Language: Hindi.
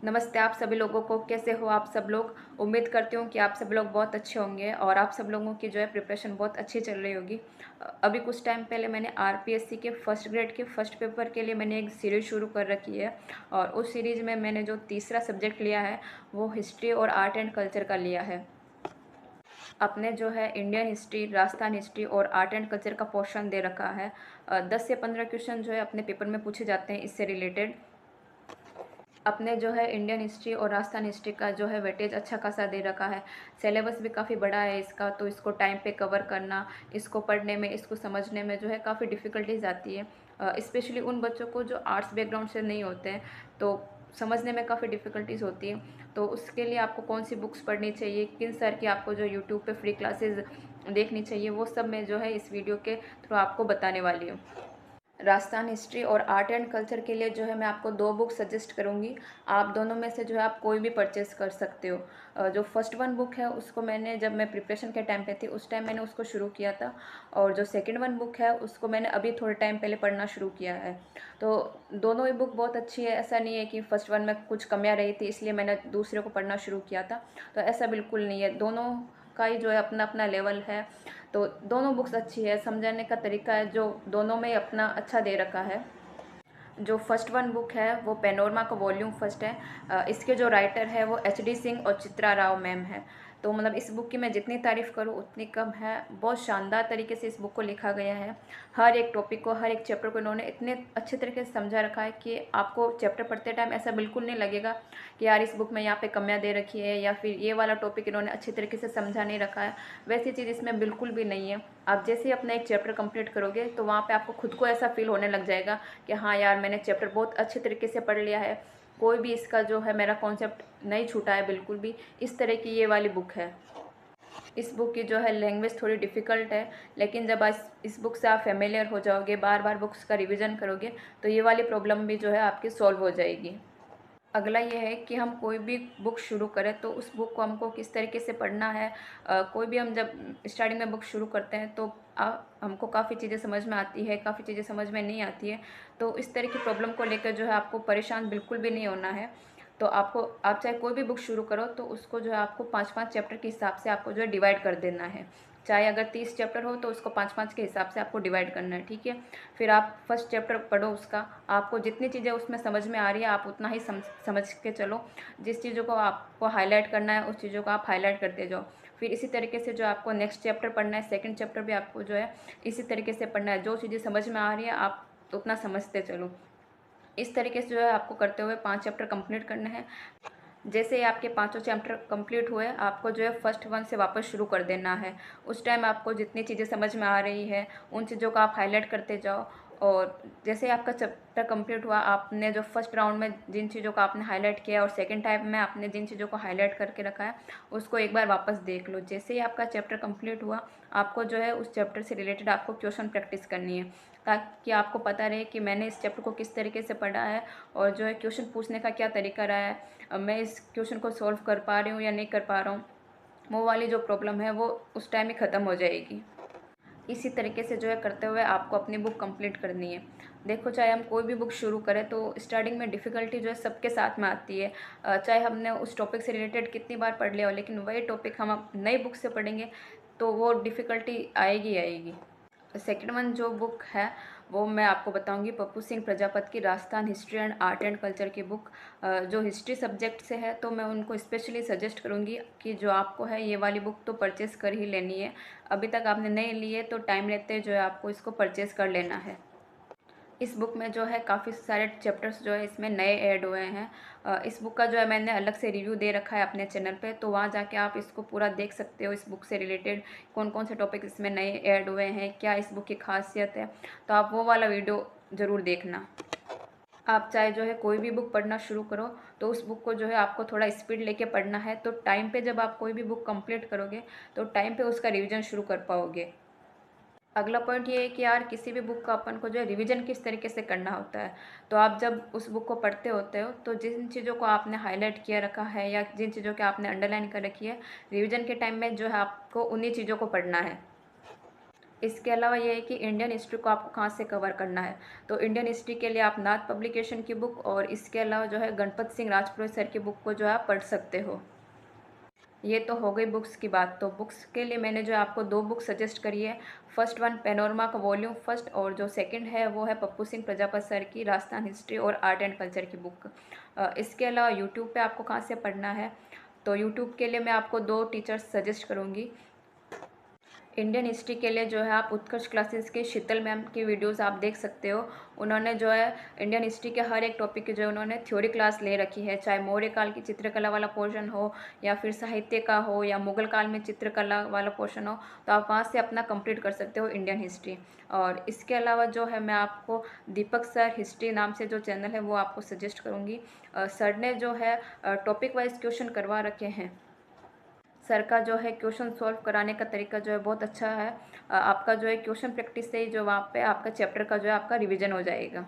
नमस्ते आप सभी लोगों को। कैसे हो आप सब लोग? उम्मीद करती हूँ कि आप सब लोग बहुत अच्छे होंगे और आप सब लोगों की जो है प्रिपरेशन बहुत अच्छी चल रही होगी। अभी कुछ टाइम पहले मैंने आरपीएससी के फर्स्ट ग्रेड के फर्स्ट पेपर के लिए मैंने एक सीरीज़ शुरू कर रखी है और उस सीरीज़ में मैंने जो तीसरा सब्जेक्ट लिया है वो हिस्ट्री और आर्ट एंड कल्चर का लिया है। अपने जो है इंडियन हिस्ट्री, राजस्थान हिस्ट्री और आर्ट एंड कल्चर का पोर्शन दे रखा है। 10 से 15 क्वेश्चन जो है अपने पेपर में पूछे जाते हैं इससे रिलेटेड। अपने जो है इंडियन हिस्ट्री और राजस्थान हिस्ट्री का जो है वेटेज अच्छा खासा दे रखा है। सिलेबस भी काफ़ी बड़ा है इसका, तो इसको टाइम पे कवर करना, इसको पढ़ने में, इसको समझने में जो है काफ़ी डिफ़िकल्टीज आती है। स्पेशली उन बच्चों को जो आर्ट्स बैकग्राउंड से नहीं होते हैं, तो समझने में काफ़ी डिफ़िकल्टीज होती है। तो उसके लिए आपको कौन सी बुक्स पढ़नी चाहिए, किन सर की आपको जो यूट्यूब पे फ्री क्लासेस देखनी चाहिए, वो सब मैं जो है इस वीडियो के थ्रू आपको बताने वाली हूँ। राजस्थान हिस्ट्री और आर्ट एंड कल्चर के लिए जो है मैं आपको दो बुक सजेस्ट करूँगी। आप दोनों में से जो है आप कोई भी परचेज़ कर सकते हो। जो फर्स्ट वन बुक है उसको मैंने जब मैं प्रिपरेशन के टाइम पे थी उस टाइम मैंने उसको शुरू किया था, और जो सेकंड वन बुक है उसको मैंने अभी थोड़े टाइम पहले पढ़ना शुरू किया है। तो दोनों ही बुक बहुत अच्छी है। ऐसा नहीं है कि फर्स्ट वन में कुछ कमियाँ रही थी इसलिए मैंने दूसरे को पढ़ना शुरू किया था, तो ऐसा बिल्कुल नहीं है। दोनों का ही जो है अपना अपना लेवल है, तो दोनों बुक्स अच्छी है। समझाने का तरीका है जो दोनों में अपना अच्छा दे रखा है। जो फर्स्ट वन बुक है वो पैनोरमा का वॉल्यूम फर्स्ट है। इसके जो राइटर है वो एच डी सिंह और चित्रा राव मैम है। तो मतलब इस बुक की मैं जितनी तारीफ़ करूँ उतनी कम है। बहुत शानदार तरीके से इस बुक को लिखा गया है। हर एक टॉपिक को, हर एक चैप्टर को इन्होंने इतने अच्छे तरीके से समझा रखा है कि आपको चैप्टर पढ़ते टाइम ऐसा बिल्कुल नहीं लगेगा कि यार इस बुक में यहाँ पे कमियाँ दे रखी है या फिर ये वाला टॉपिक इन्होंने अच्छे तरीके से समझा नहीं रखा है। वैसी चीज़ इसमें बिल्कुल भी नहीं है। आप जैसे ही अपना एक चैप्टर कंप्लीट करोगे तो वहाँ पे आपको खुद को ऐसा फील होने लग जाएगा कि हाँ यार मैंने चैप्टर बहुत अच्छे तरीके से पढ़ लिया है, कोई भी इसका जो है मेरा कॉन्सेप्ट नहीं छूटा है बिल्कुल भी। इस तरह की ये वाली बुक है। इस बुक की जो है लैंग्वेज थोड़ी डिफ़िकल्ट है, लेकिन जब इस बुक से आप फेमिलियर हो जाओगे, बार बार बुक्स का रिवीजन करोगे, तो ये वाली प्रॉब्लम भी जो है आपकी सॉल्व हो जाएगी। अगला ये है कि हम कोई भी बुक शुरू करें तो उस बुक को हमको किस तरीके से पढ़ना है। कोई भी हम जब स्टार्टिंग में बुक शुरू करते हैं तो हमको काफ़ी चीज़ें समझ में आती है, काफ़ी चीज़ें समझ में नहीं आती है। तो इस तरह की प्रॉब्लम को लेकर जो है आपको परेशान बिल्कुल भी नहीं होना है। तो आप चाहे कोई भी बुक शुरू करो तो उसको जो है आपको 5-5 चैप्टर के हिसाब से आपको जो है डिवाइड कर देना है। चाहे अगर 30 चैप्टर हो तो उसको 5-5 के हिसाब से आपको डिवाइड करना है, ठीक है। फिर आप फर्स्ट चैप्टर पढ़ो उसका, आपको जितनी चीज़ें उसमें समझ में आ रही है आप उतना ही समझ के चलो। जिस चीज़ों को आपको हाईलाइट करना है उस चीज़ों को आप हाईलाइट करते जाओ। फिर इसी तरीके से जो आपको नेक्स्ट चैप्टर पढ़ना है, सेकंड चैप्टर भी आपको जो है इसी तरीके से पढ़ना है। जो चीज़ें समझ में आ रही है आप उतना समझते चलो। इस तरीके से जो है आपको करते हुए 5 चैप्टर कंप्लीट करने हैं। जैसे ही आपके पाँचों चैप्टर कंप्लीट हुए आपको जो है फर्स्ट वन से वापस शुरू कर देना है। उस टाइम आपको जितनी चीज़ें समझ में आ रही है उन चीज़ों को आप हाईलाइट करते जाओ। और जैसे ही आपका चैप्टर कंप्लीट हुआ, आपने जो फर्स्ट राउंड में जिन चीज़ों को आपने हाईलाइट किया और सेकंड टाइम में आपने जिन चीज़ों को हाईलाइट करके रखा है उसको एक बार वापस देख लो। जैसे ही आपका चैप्टर कंप्लीट हुआ आपको जो है उस चैप्टर से रिलेटेड आपको क्वेश्चन प्रैक्टिस करनी है, ताकि आपको पता रहे कि मैंने इस चैप्टर को किस तरीके से पढ़ा है और जो है क्वेश्चन पूछने का क्या तरीका रहा है। मैं इस क्वेश्चन को सॉल्व कर पा रही हूँ या नहीं कर पा रहा हूँ, वो वाली जो प्रॉब्लम है वो उस टाइम ही ख़त्म हो जाएगी। इसी तरीके से जो है करते हुए आपको अपनी बुक कंप्लीट करनी है। देखो, चाहे हम कोई भी बुक शुरू करें तो स्टार्टिंग में डिफ़िकल्टी जो है सबके साथ में आती है। चाहे हमने उस टॉपिक से रिलेटेड कितनी बार पढ़ लिया हो, लेकिन वही टॉपिक हम अब नई बुक से पढ़ेंगे तो वो डिफ़िकल्टी आएगी आएगी। सेकंड वन जो बुक है वो मैं आपको बताऊंगी पप्पू सिंह प्रजापत की Rajasthan history and art and culture की बुक। जो हिस्ट्री सब्जेक्ट से है तो मैं उनको स्पेशली सजेस्ट करूंगी कि जो आपको है ये वाली बुक तो परचेज़ कर ही लेनी है। अभी तक आपने नहीं ली है तो टाइम लेते जो है आपको इसको परचेज़ कर लेना है। इस बुक में जो है काफ़ी सारे चैप्टर्स जो है इसमें नए ऐड हुए हैं। इस बुक का जो है मैंने अलग से रिव्यू दे रखा है अपने चैनल पे, तो वहाँ जाके आप इसको पूरा देख सकते हो। इस बुक से रिलेटेड कौन कौन से टॉपिक इसमें नए ऐड हुए हैं, क्या इस बुक की खासियत है, तो आप वो वाला वीडियो ज़रूर देखना। आप चाहे जो है कोई भी बुक पढ़ना शुरू करो तो उस बुक को जो है आपको थोड़ा स्पीड लेके पढ़ना है, तो टाइम पे जब आप कोई भी बुक कंप्लीट करोगे तो टाइम पे उसका रिवीजन शुरू कर पाओगे। अगला पॉइंट ये है कि यार किसी भी बुक का अपन को जो है रिवीजन किस तरीके से करना होता है। तो आप जब उस बुक को पढ़ते होते हो तो जिन चीज़ों को आपने हाईलाइट किया रखा है या जिन चीज़ों के आपने अंडरलाइन कर रखी है, रिवीजन के टाइम में जो है आपको उन्हीं चीज़ों को पढ़ना है। इसके अलावा ये है कि इंडियन हिस्ट्री को आपको कहाँ से कवर करना है। तो इंडियन हिस्ट्री के लिए आप नाथ पब्लिकेशन की बुक और इसके अलावा जो है गणपत सिंह राजपुरोहित सर की बुक को जो है आप पढ़ सकते हो। ये तो हो गई बुक्स की बात। तो बुक्स के लिए मैंने जो है आपको 2 बुक सजेस्ट करी है। फर्स्ट वन पैनोरमा का वॉल्यूम फर्स्ट, और जो सेकंड है वो है पप्पू सिंह प्रजापत सर की राजस्थान हिस्ट्री और आर्ट एंड कल्चर की बुक। इसके अलावा यूट्यूब पे आपको कहाँ से पढ़ना है, तो यूट्यूब के लिए मैं आपको 2 टीचर्स सजेस्ट करूँगी। इंडियन हिस्ट्री के लिए जो है आप उत्कर्ष क्लासेस के शीतल मैम की वीडियोस आप देख सकते हो। उन्होंने जो है इंडियन हिस्ट्री के हर एक टॉपिक की जो उन्होंने थ्योरी क्लास ले रखी है, चाहे मौर्य काल की चित्रकला वाला पोर्शन हो या फिर साहित्य का हो या मुगल काल में चित्रकला वाला पोर्शन हो, तो आप वहाँ से अपना कंप्लीट कर सकते हो इंडियन हिस्ट्री। और इसके अलावा जो है मैं आपको दीपक सर हिस्ट्री नाम से जो चैनल है वो आपको सजेस्ट करूँगी। सर ने जो है टॉपिक वाइज क्वेश्चन करवा रखे हैं। सर का जो है क्वेश्चन सॉल्व कराने का तरीका जो है बहुत अच्छा है। आपका जो है क्वेश्चन प्रैक्टिस से ही जो वहाँ पे आपका चैप्टर का जो है आपका रिवीजन हो जाएगा।